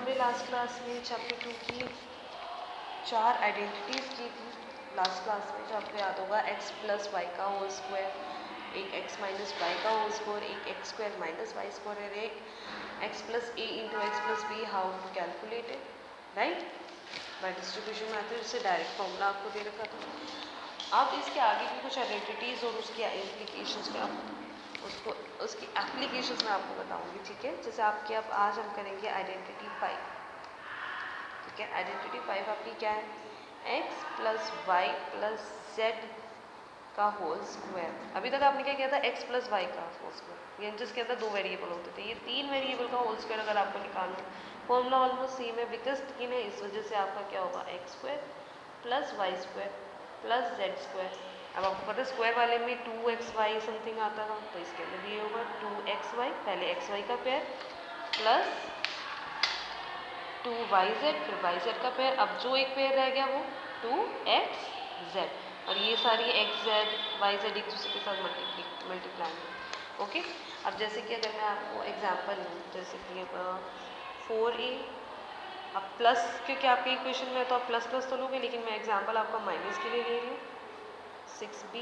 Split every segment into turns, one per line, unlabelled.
हमने last class में chapter 2 की 4 आइडेंटिटीज़ की थी लास्ट क्लास में, जो आपको याद होगा x प्लस वाई का होल स्क्वायर, एक x माइनस वाई का होल स्क्वायर, एक x square minus y square और एक x plus a into x plus b, how to calculate it, right, by distribution method से डायरेक्ट फॉर्मूला आपको दे रखा था। अब इसके आगे की कुछ आइडेंटिटीज़ और उसके इम्प्लीकेशंस में उसकी एप्लीकेशंस में आपको बताऊंगी, ठीक है। जैसे आपके अब आज हम करेंगे आइडेंटिटी 5, ठीक है। आइडेंटिटी 5 आपकी क्या है, x plus y plus z का होल स्क्वायर। अभी तक आपने क्या किया था, x प्लस वाई का होल स्क्वायर, यानी जिसके अंदर 2 वेरिएबल होते थे। ये 3 वेरिएबल का होल स्क्वायर अगर आपको निकालना है, फॉर्मूला ऑलमोस्ट सेम है, बिकॉज 3 है, इस वजह से आपका क्या होगा, x square plus y square plus z square. अब आपको पता है स्क्वायर वाले में 2xy समथिंग आता था, तो इसके अंदर ये होगा 2xy, पहले xy का पेयर प्लस 2yz, फिर yz का पेयर। अब जो एक पेयर रह गया वो 2xz, और ये सारी xz yz एक दूसरे के साथ मल्टीप्लाई है, ओके। अब जैसे कि अगर मैं आपको एग्जांपल लूँ, जैसे कि 4a, अब प्लस, क्योंकि आपके इक्वेशन में है तो आप प्लस प्लस तो लोगे, लेकिन मैं एग्जांपल आपका माइनस के लिए ले रही हूँ, 6b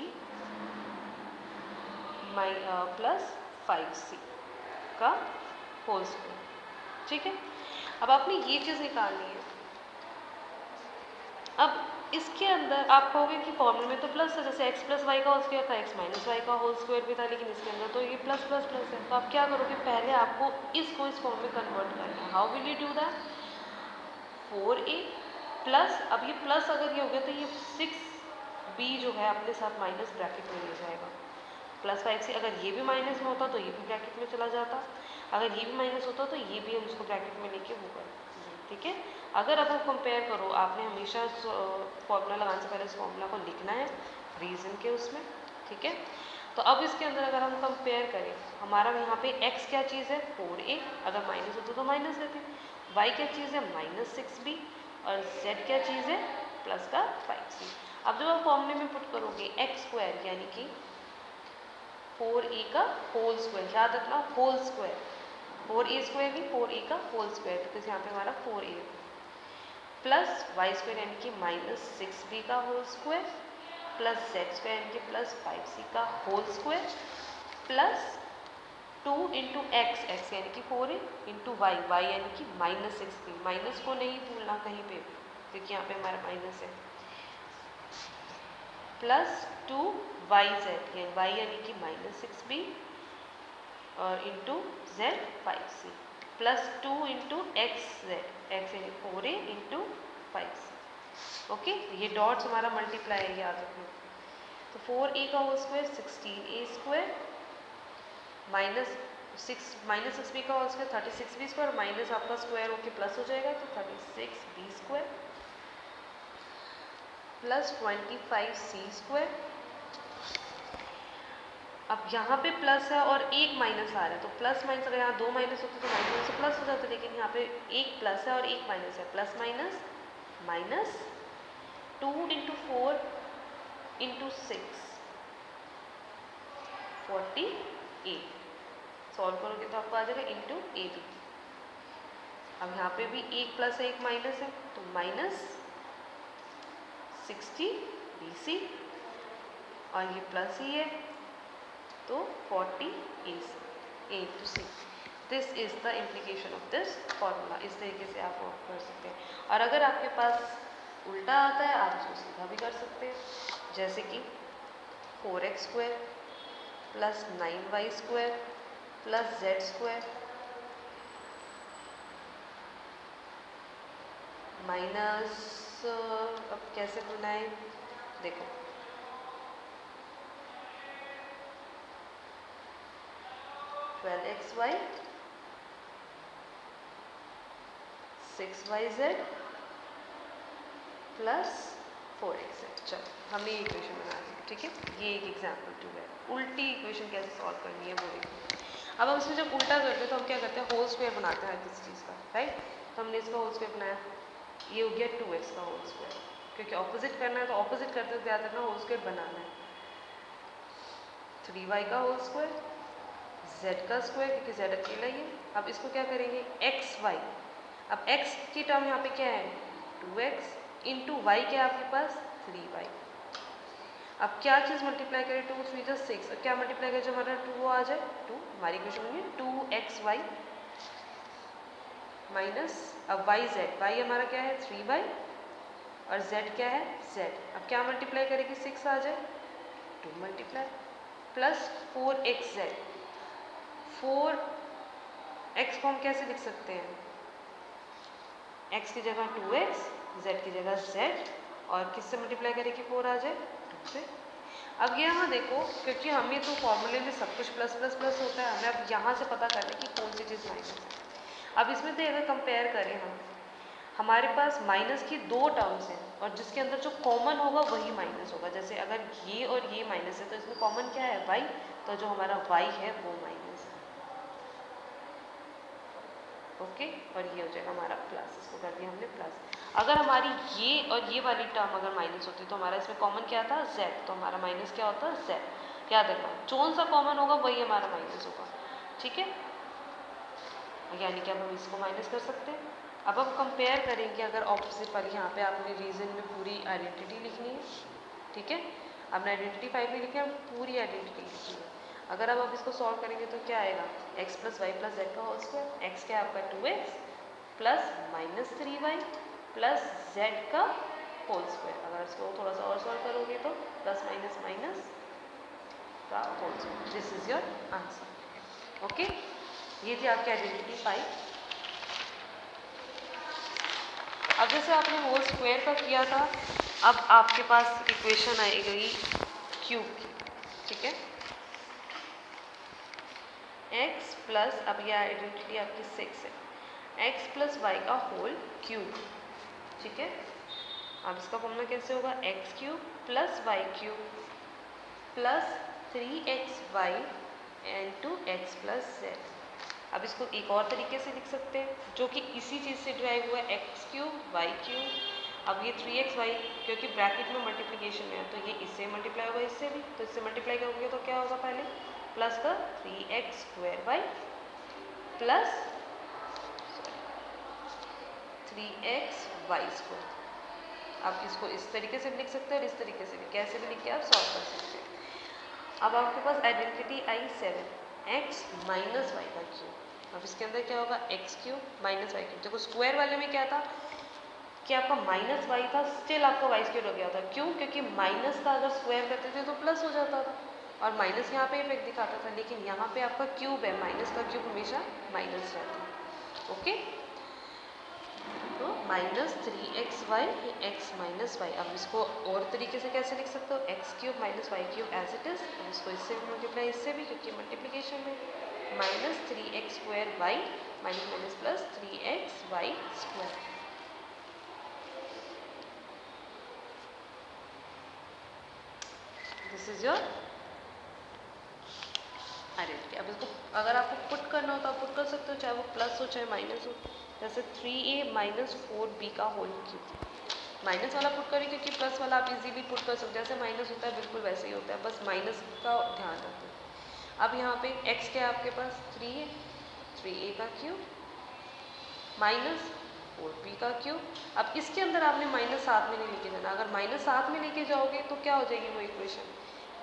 प्लस 5c का होल स्क्वायर, ठीक है। अब आपने ये चीज़ निकालनी है। अब इसके अंदर आप कहोगे कि फॉर्मूले में तो प्लस है, जैसे x प्लस वाई का होल स्क्वायर था, x माइनस वाई का होल स्क्वायर भी था, लेकिन इसके अंदर तो ये प्लस प्लस प्लस है। तो आप क्या करोगे, पहले आपको इसको इस फॉर्म में कन्वर्ट करना है। How will you do that, 4a plus, अब ये प्लस अगर ये हो गया तो ये 6b जो है अपने साथ माइनस ब्रैकेट में ले जाएगा, प्लस 5c। अगर ये भी माइनस में होता तो ये भी ब्रैकेट में चला जाता, अगर ये भी माइनस होता तो ये भी हम इसको ब्रैकेट में लेके वो कर, ठीक है। अगर अब आप कंपेयर करो, आपने हमेशा फॉर्मूला लगाने से पहले इस फॉर्मूला को लिखना है रीजन के उसमें, ठीक है। तो अब इसके अंदर अगर हम कंपेयर करें, हमारा यहाँ पे x क्या चीज़ है, 4a, अगर माइनस होता तो माइनस लेते, y क्या चीज़ है, माइनस 6b, और z क्या चीज़ है, प्लस का 5c। अब जब आप फॉर्मूले में पुट करोगे एक्स स्क्वायर यानी कि 4a का होल स्क्वायर, याद रखना होल स्क्वायर, 4a स्क्वायर नहीं 4a का होल स्क्वायर, बिकॉज यहाँ पे हमारा 4a प्लस वाई स्क्वायर यानी कि माइनस 6b का whole square plus z square यानी कि प्लस 5c का whole square plus 2 into x, x यानी कि 4a इंटू वाई, वाई यानी कि माइनस 6b। माइनस को नहीं भूलना कहीं पे, क्योंकि यहाँ पे हमारा माइनस है, प्लस 2yz, y यानी कि माइनस 6b और into Z 5c, plus 2 into x Z, x यानी 4a इंटू 5c, ओके। ये डॉट्स हमारा मल्टीप्लाई है, याद रखना। तो 4a का whole square 16a square minus 6b का whole square 36b square, minus आपका स्क्वायर होके प्लस हो जाएगा तो 36b square plus 25c square. अब यहाँ पे प्लस है और एक माइनस आ रहा है, तो प्लस माइनस, अगर यहाँ 2 माइनस होते तो माइनस से प्लस हो जाता, लेकिन यहाँ पे एक प्लस है और एक माइनस है, plus minus minus 2 into 4 into 6 48, solve करोगे तो आपको आ जाएगा इंटू ए बी। अब यहाँ पे भी एक प्लस है एक माइनस है, तो माइनस 60 BC, और ये प्लस ही है तो 40 A to C। This is the implication of this formula. इस तरीके से आप वर्क कर सकते हैं। और अगर आपके पास उल्टा आता है आप इसको सीधा भी कर सकते हैं, जैसे कि 4x square plus 9y square plus z square minus, अब कैसे बनाएं, देखो 12xy 6yz प्लस 4xz। चलो हमने ये इक्वेशन बना ली, ठीक है। ये एक एग्जाम्पल 2 है। उल्टी इक्वेशन कैसे सॉल्व करनी है वो देखो। अब हम इसमें जब उल्टा करते हैं तो हम क्या करते हैं, होल स्क्वायर बनाते हैं किसी चीज़ का, राइट। तो हमने इसका होल स्क्वायर बनाया, ये हो गया 2x का होल स्क्वायर, क्योंकि ऑपोजिट करना है तो ऑपोजिट करते हुए याद रखना होल स्क्वायर बनाना है। 3y का होल स्क्वायर z का स्क्वायर, क्योंकि z अकेला ही है। अब इसको क्या करेंगे, xy अब x की टर्म यहाँ पे क्या है 2x इंटू वाई क्या है आपके पास 3y। अब क्या चीज़ मल्टीप्लाई करें 2 3 जा 6, अब क्या मल्टीप्लाई करें जो हमारा 2 वो आ जाए 2, हमारी इक्वेशन होगी 2xy माइनस अब y हमारा क्या है 3y और z क्या है z। अब क्या मल्टीप्लाई करेगी 6 आ जाए 2 मल्टीप्लाई प्लस 4xz। 4x को हम कैसे लिख सकते हैं, x की जगह 2x, z की जगह z और किससे मल्टीप्लाई करेगी 4 आ जाए 2 से। अब यहाँ देखो क्योंकि हमें तो फॉर्मूले में सब कुछ प्लस प्लस प्लस होता है, हमें अब यहाँ से पता करना है कि कौन सी चीज़ माइनस है। अब इसमें तो अगर कंपेयर करें हम, हमारे पास माइनस की 2 टर्म्स हैं और जिसके अंदर जो कॉमन होगा वही माइनस होगा। जैसे अगर ये और ये माइनस है तो इसमें कॉमन क्या है y, तो जो हमारा y है वो माइनस है। ओके, और ये हो जाएगा हमारा प्लस, इसको कर दिया हमने प्लस। अगर हमारी ये और ये वाली टर्म अगर माइनस होती तो हमारा इसमें कॉमन क्या था z, तो हमारा माइनस क्या होता है z। याद रखना कौन सा कॉमन होगा वही हमारा माइनस होगा, ठीक है। यानी कि अब हम इसको माइनस कर सकते हैं। अब हम कंपेयर करेंगे अगर ऑपोजिट वाली, यहाँ पे आपने रीजन में पूरी आइडेंटिटी लिखनी है, ठीक है। आपने आइडेंटिटी 5 में लिखी है, पूरी आइडेंटिटी लिखनी है। अगर अब आप इसको सॉल्व करेंगे तो क्या आएगा x plus y plus z का होल स्क्वायर। x क्या है आपका 2x plus minus 3y plus z का होल स्क्वायर। अगर इसको थोड़ा सा और सॉल्व करोगे तो प्लस माइनस माइनस का whole square. This is your answer. Okay, ये थी आपकी आइडेंटिटी 5। अब जैसे आपने होल स्क्वायर का किया था, अब आपके पास इक्वेशन आएगी क्यूब की, ठीक है। x प्लस, अब यह आइडेंटिटी आपकी 6 है, x प्लस वाई का होल क्यूब, ठीक है। अब इसका फॉर्मूला कैसे होगा x cube plus y cube plus 3xy into x plus z. अब इसको एक और तरीके से लिख सकते हैं जो कि इसी चीज़ से ड्राइव हुआ है, एक्स क्यूब वाई क्यूब। अब ये 3xy क्योंकि ब्रैकेट में मल्टीप्लिकेशन में है तो ये इससे मल्टीप्लाई होगा इससे भी, तो इससे मल्टीप्लाई करोगे तो क्या होगा पहले प्लस का 3x square y plus 3x y square. आप इसको इस तरीके से भी लिख सकते हैं और इस तरीके से भी, कैसे भी लिख के आप सॉल्व कर सकते हैं। अब आपके पास identity I 7 x minus y का क्यूब। अब इसके अंदर क्या होगा x cube minus y cube. देखो स्क्वायर वाले में क्या था कि आपका माइनस वाई था, स्टिल आपका वाई स्क्वायर हो गया था। क्यों? क्योंकि माइनस का अगर स्क्वायर करते थे तो प्लस हो जाता था और माइनस यहाँ पे इफेक्ट दिखाता था, लेकिन यहाँ पे आपका क्यूब है, माइनस का क्यूब हमेशा माइनस रहता है। ओके, तो minus 3xy x minus Y. अब इसको और तरीके से कैसे लिख सकते हो, x cube minus y cube as it is. अब इसको इससे भी मल्टीप्लाई, इससे भी, क्योंकि मल्टीप्लिकेशन में minus 3x square y minus minus plus 3x y square. This is your identity. अब इसको अगर आपको पुट करना हो तो आप पुट कर सकते हो, चाहे वो प्लस हो चाहे माइनस हो। जैसे 3a माइनस 4b का होल क्यूब, माइनस वाला पुट करें क्योंकि प्लस वाला आप इजीली पुट कर सकते हैं। जैसे माइनस होता है बिल्कुल वैसे ही होता है, बस माइनस का ध्यान रखें। अब यहाँ पे x क्या है आपके पास 3 है, 3a का क्यूब माइनस 4b का क्यूब। अब इसके अंदर आपने माइनस साथ में नहीं लेके जाना, अगर माइनस साथ में लेके जाओगे तो क्या हो जाएगी वो equation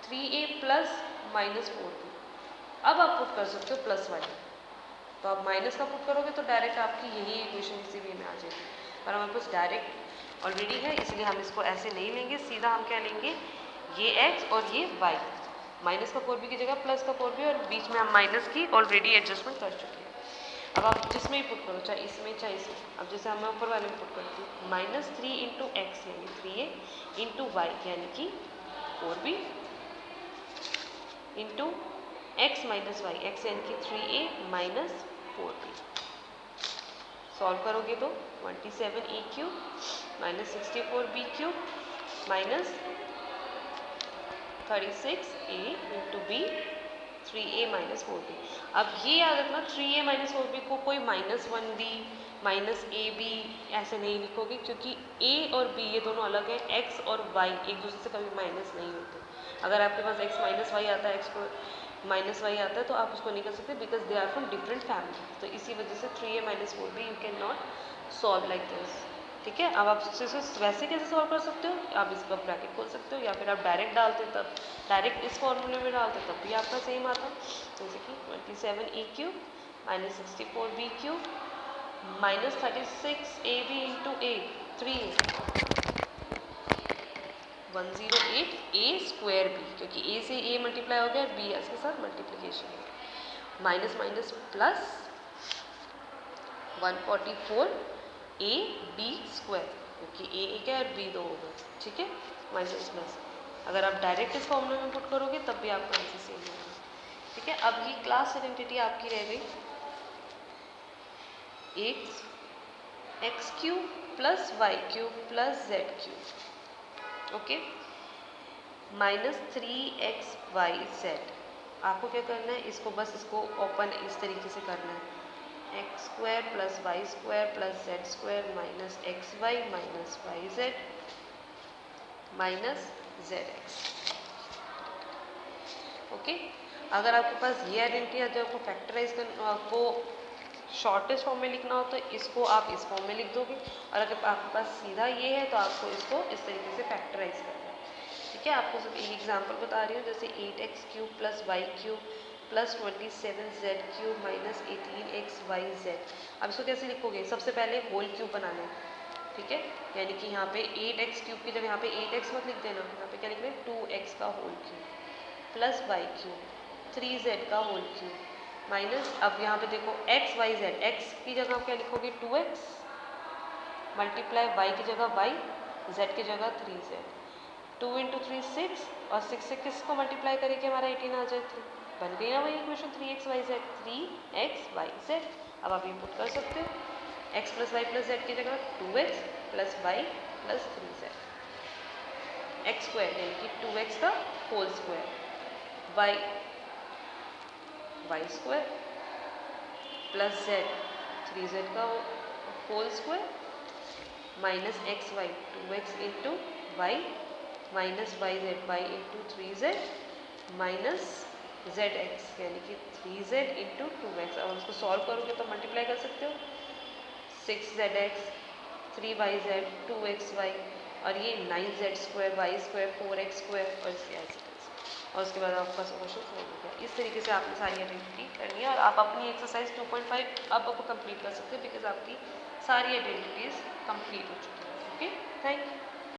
3a plus minus 4b। अब आप पुट कर सकते हो प्लस वाली, तो आप माइनस का पुट करोगे तो डायरेक्ट आपकी यही इक्वेशन इसी वे में आ जाएगी, पर हमारे पास डायरेक्ट ऑलरेडी है इसलिए हम इसको ऐसे नहीं लेंगे। सीधा हम क्या लेंगे, ये x और ये y, माइनस का 4b की जगह प्लस का 4b और बीच में हम माइनस की ऑलरेडी एडजस्टमेंट कर चुके हैं। अब आप जिसमें ही पुट करो, चाहे इसमें चाहे इसमें। अब जैसे हम ऊपर वाले में पुट करती हूँ, माइनस 3 इंटू एक्स यानी 3a इंटू वाई यानी कि 4b into x minus y, x यानी कि 3a माइनस 4b। सॉल्व करोगे तो 27a cube minus 64b cube minus 36a into b 3a minus 4b। अब ये याद रखना 3a माइनस 4b को कोई माइनस 1b माइनस ab ऐसे नहीं लिखोगे, क्योंकि a और b ये दोनों अलग हैं, x और y एक दूसरे से कभी माइनस नहीं होते। अगर आपके पास x माइनस वाई आता है, x को माइनस वाई आता है तो आप उसको नहीं कर सकते because they are from different family. तो इसी वजह से 3a minus 4b you can not solve like this. ठीक है, अब आप इसे वैसे कैसे सॉल्व कर सकते हो, आप इसका ब्रैकेट खोल सकते हो या फिर आप डायरेक्ट डालते तब डायरेक्ट इस फॉर्मूले में डालते तब भी आपका सेम आता। जैसे कि 27e³ minus 64b³ minus 36ab into a 3a 108 a square b, क्योंकि a से a मल्टीप्लाई हो गया, b इसके साथ मल्टीप्लिकेशन है, minus minus plus 144 a b square, क्योंकि a एक है और b दो होगा। ठीक है, माइनस प्लस अगर आप डायरेक्ट इस फॉर्मूले में पुट करोगे तब भी आपका आंसर सेम होगा। ठीक है, अब ये क्लास आइडेंटिटी आपकी रह गई x³ plus y³ plus z³, okay, minus 3xyz। आपको क्या करना है, इसको बस इसको ओपन इस तरीके से करना है, x² plus y² plus z² minus xy minus yz minus zx। Okay, अगर आपके पास ये आइडेंटिटी है, जो आपको फैक्टराइज करना, आपको शॉर्टेस्ट फॉर्म में लिखना हो तो इसको आप इस फॉर्म में लिख दोगे, और अगर आपके पास सीधा ये है तो आपको इसको इस तरीके से फैक्टराइज करना है। ठीक है, आपको सिर्फ एक एग्जांपल बता रही हूँ, जैसे 8x³ plus y³ plus 27z³ minus 18xyz। अब इसको कैसे लिखोगे, सबसे पहले होल क्यूब बनाना है। ठीक है, यानी कि यहाँ पे 8x³ की जगह यहाँ पे 8x मत लिख देना, यहाँ पे क्या लिख रहे हैं 2x का whole cube plus y³ 3z का होल क्यूब माइनस, अब यहाँ पे देखो xyz, x की जगह आप क्या लिखोगे 2x मल्टीप्लाई y की जगह y, z की जगह 3z, 2 इंटू 3 6 और 6 से किसको मल्टीप्लाई करेंगे हमारा 18 आ जाए 3, बन गई ना वही इक्वेशन 3xyz 3xyz। अब आप इनपुट कर सकते हो, x plus y plus z की जगह 2x plus y plus 3z, x square यानी कि 2x का whole square, y square plus z 3z का whole square minus x y 2x into y minus yz y into 3z minus zx यानी कि 3z into 2x। अब उसको solve करोगे तो मल्टीप्लाई कर सकते हो, 6zx 3yz 2xy और ये 9z² y² 4x² और इसके ऐसे और उसके बाद आपका सोल्यूशन हो गया। इस तरीके से आपने सारी आइडेंटिटी करनी है और आप अपनी एक्सरसाइज 2.5 अब आपको कंप्लीट कर सकते हैं बिकॉज आपकी सारी आइडेंटिटीज कंप्लीट हो चुकी है। Okay, thank you.